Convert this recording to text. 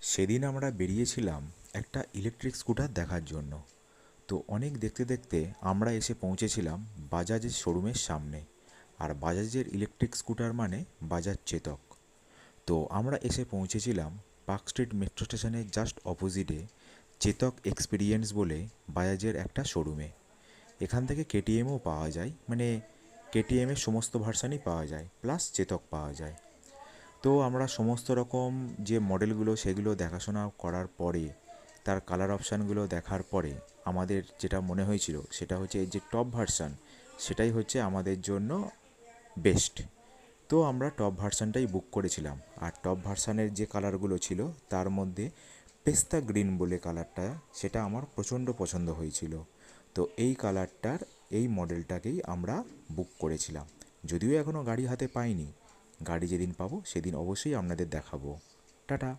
সেদিন আমরা বেরিয়েছিলাম একটা ইলেকট্রিক স্কুটার দেখার জন্য। তো অনেক দেখতে দেখতে আমরা এসে পৌঁছেছিলাম বাজাজের শোরুমের সামনে। আর বাজাজের ইলেকট্রিক স্কুটার মানে বাজাজ চেতক। তো আমরা এসে পৌঁছেছিলাম পার্ক স্ট্রিট মেট্রো স্টেশনের জাস্ট অপোজিটে চেতক এক্সপিরিয়েন্স বলে বাজাজের একটা শোরুমে। এখান থেকে কেটিএমও পাওয়া যায়, মানে কেটিএমের সমস্ত ভার্সানই পাওয়া যায়, প্লাস চেতক পাওয়া যায়। তো আমরা সমস্ত রকম যে মডেলগুলো সেগুলো দেখাশোনা করার পরে, তার কালার অপশানগুলো দেখার পরে আমাদের যেটা মনে হয়েছিল সেটা হচ্ছে এই যে টপ ভার্সান, সেটাই হচ্ছে আমাদের জন্য বেস্ট। তো আমরা টপ ভার্সানটাই বুক করেছিলাম। আর টপ ভার্সানের যে কালারগুলো ছিল তার মধ্যে পেস্তা গ্রিন বলে কালারটা, সেটা আমার প্রচণ্ড পছন্দ হয়েছিল। তো এই কালারটার এই মডেলটাকেই আমরা বুক করেছিলাম। যদিও এখনও গাড়ি হাতে পাইনি, গাড়ি যেদিন পাবো সেদিন অবশ্যই আপনাদের দেখাবো। টাটা।